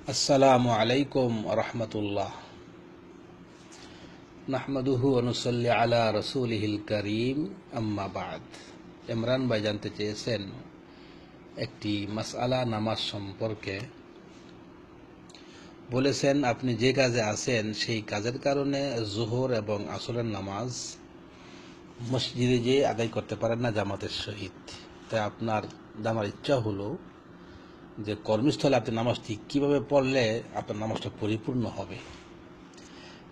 আসসালামু আলাইকুম রহমতুল্লাহ। নাহমাদুহু ওয়া নুসাল্লি আলা রাসূলিহিল কারীম, আম্মা বাদ। ইমরান ভাই জানতে চেয়েছেন একটি মাসআলা নামাজ সম্পর্কে। বলেছেন, আপনি যে কাজে আছেন সেই কাজের কারণে জোহর এবং আসরের নামাজ মসজিদে যেয়ে আদায় করতে পারেন না জামাতের সহিত। তাই আপনার জানার ইচ্ছা হলো যে কর্মস্থলে আপনি নামাজটি কিভাবে পড়লে আপনার নামাজটা পরিপূর্ণ হবে।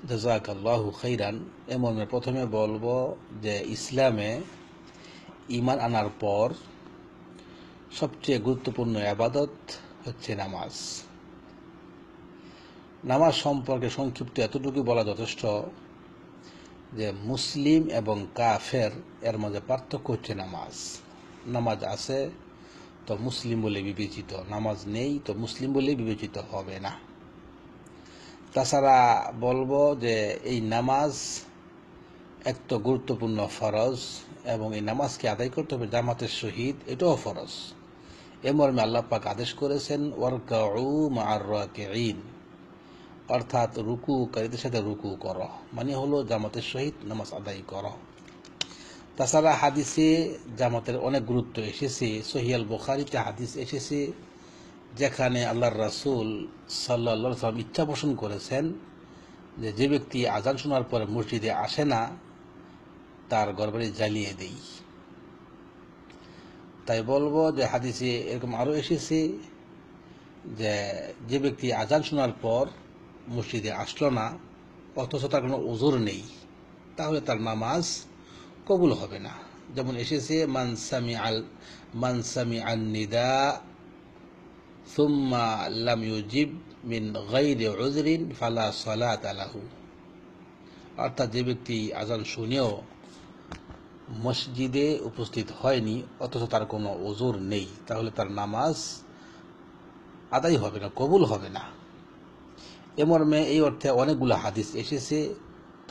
জাযাকাল্লাহু খাইরান। মর্মে প্রথমে বলবো যে ইসলামে ঈমান আনার পর সবচেয়ে গুরুত্বপূর্ণ ইবাদত হচ্ছে নামাজ। নামাজ সম্পর্কে সংক্ষিপ্ত এতটুকু বলা যথেষ্ট যে মুসলিম এবং কাফের এর মাঝে পার্থক্য হচ্ছে নামাজ। নামাজ আছে তো মুসলিম বলে বিবেচিত, নামাজ নেই তো মুসলিম বলে বিবেচিত হবে না। তাছাড়া বলবো যে এই নামাজ এক তো গুরুত্বপূর্ণ ফরজ এবং এই নামাজকে আদায় করতে হবে জামাতের সহিত, এটাও ফরজ। এ মর্মে আল্লাহ পাক আদেশ করেছেন ওয়ারকাউ মা'আর রাকিঈন, অর্থাৎ রুকুকারীদের সাথে রুকু করো, মানে হলো জামাতের সহিত নামাজ আদায় করো। তাছাড়া হাদিসে জামাতের অনেক গুরুত্ব এসেছে। সহিহ আল বুখারীতে হাদিস এসেছে যেখানে আল্লাহর রাসূল সাল্লাল্লাহু আলাইহি ওয়াসাল্লাম ইচ্ছা পোষণ করেছেন যে ব্যক্তি আজান শোনার পরে মসজিদে আসে না তার ঘরবাড়ি জ্বালিয়ে দেই। তাই বলবো যে হাদিসে এরকম আরো এসেছে যে ব্যক্তি আজান শোনার পর মসজিদে আসলো না অথচ তার কোনো উযর নেই, তাহলে তার নামাজ কবুল হবে না। যেমন এসেছে মান সামিআন নিদা সুম্মা লাম ইউজিব মিন গায়রি উযরিন ফালা সালাতা লাহু, অর্থাৎ যে ব্যক্তি আজান শুনেও মসজিদে উপস্থিত হয়নি অথচ তার কোনো উযর নেই, তাহলে তার নামাজ আদায় হবে না, কবুল হবে না। এ মর্মে এই অর্থে অনেকগুলো হাদিস এসেছে,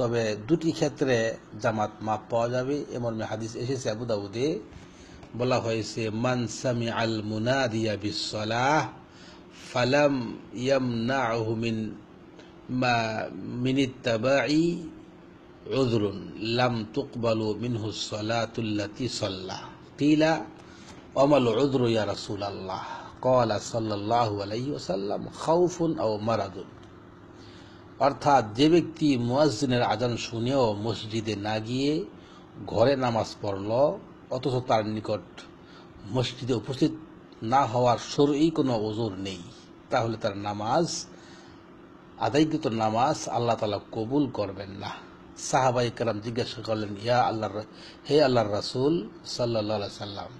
তবে দুটি ক্ষেত্রে জামাত মাপ পাওয়া যাবে। এ মর্মে হাদিস এসেছে আবু দাউদে, বলা হয়েছে মান সামিআল মুনাদিয়া বিসসালাহ ফালাম ইয়ামনাহু মিনিত্তাবাই উযরুন লাম তুকবালু মিনহু সালাতুল্লাতি সাল্লাহ কিলা ওয়ামাল উযরু ইয়া রাসূলাল্লাহ ক্বালা সাল্লাল্লাহু আলাইহি ওয়াসাল্লাম খাউফুন আও মারাদুন, অর্থাৎ যে ব্যক্তি মুয়াজ্জিনের আজান শুনেও মসজিদে না গিয়ে ঘরে নামাজ পড়ল অথচ তার নিকট মসজিদে উপস্থিত না হওয়ার শরঈ কোনো উযর নেই, তাহলে তার নামাজ আদায়কৃত নামাজ আল্লাহ তাআলা কবুল করবেন না। সাহাবায়ে কেরাম জিজ্ঞাসা করলেন, হে আল্লাহর রাসূল সাল্লাল্লাহু আলাইহি সাল্লাম,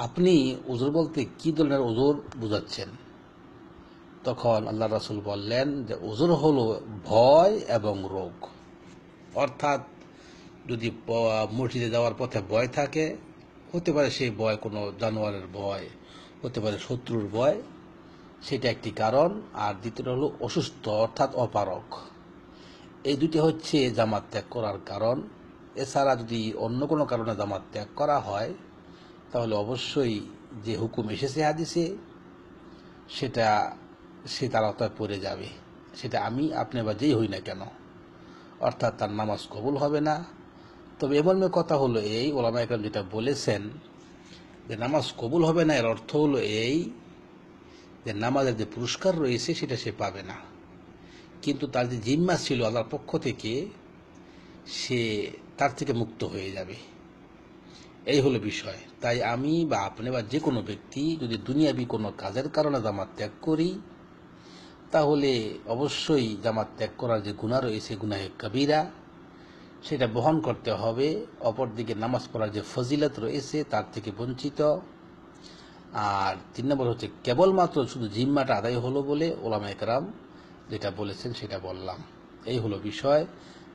আপনি উযর বলতে কি ধরনের উযর বুঝাচ্ছেন? তখন আল্লাহ রাসূল বললেন যে উযর হলো ভয় এবং রোগ, অর্থাৎ যদি মসজিদে যাওয়ার পথে ভয় থাকে, হতে পারে সেই ভয় কোনো জানোয়ারের ভয়, হতে পারে শত্রুর ভয়, সেটা একটি কারণ। আর দ্বিতীয়টা হলো অসুস্থ অর্থাৎ অপারগ। এই দুটি হচ্ছে জামাত ত্যাগ করার কারণ। এছাড়া যদি অন্য কোনো কারণে জামাত ত্যাগ করা হয় তাহলে অবশ্যই যে হুকুম এসেছে হাদিসে সেটা সে তার আওতায় পড়ে যাবে, সেটা আমি আপনি বা যেই হই না কেন, অর্থাৎ তার নামাজ কবুল হবে না। তবে এমন কথা হলো এই, ওলামায়ে কেরাম যেটা বলেছেন যে নামাজ কবুল হবে না, এর অর্থ হলো এই যে নামাজের যে পুরস্কার রয়েছে সেটা সে পাবে না, কিন্তু তার যে জিম্মা ছিল আল্লাহর পক্ষ থেকে সে তার থেকে মুক্ত হয়ে যাবে। এই হলো বিষয়। তাই আমি বা আপনি বা যে কোনো ব্যক্তি যদি দুনিয়াবি কোনো কাজের কারণে জামাত ত্যাগ করি তাহলে অবশ্যই জামাত ত্যাগ করার যে গুনাহ রয়েছে গুনাহে কবিরা সেটা বহন করতে হবে। অপরদিকে নামাজ পড়ার যে ফজিলত রয়েছে তার থেকে বঞ্চিত। আর 3 নম্বর হচ্ছে কেবলমাত্র শুধু জিম্মাটা আদায় হলো বলে ওলামায়ে কেরাম যেটা বলেছেন সেটা বললাম। এই হলো বিষয়।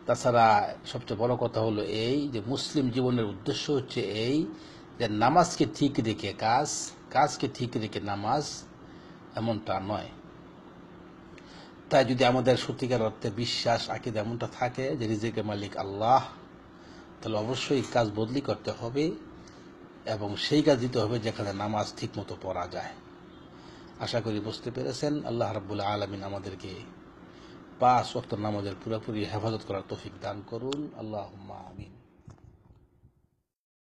তাছাড়া সবচেয়ে বড় কথা হলো এই যে মুসলিম জীবনের উদ্দেশ্য হচ্ছে এই যে নামাজকে ঠিক রেখে কাজকে ঠিক রেখে নামাজ, এমনটা নয়। তাই যদি আমাদের সত্যিকার অর্থে বিশ্বাস আকীদা এমনটা থাকে যে রিজিকের মালিক আল্লাহ, তাহলে অবশ্যই কাজ বদলি করতে হবে এবং সেই কাজ দিতে হবে যেখানে নামাজ ঠিক মতো পড়া যায়। আশা করি বুঝতে পেরেছেন। আল্লাহ রাব্বুল আলামিন আমাদেরকে 5 ওয়াক্ত নামাজের পুরোপুরি হেফাজত করার তৌফিক দান করুন। আল্লাহুম্মা আমিন।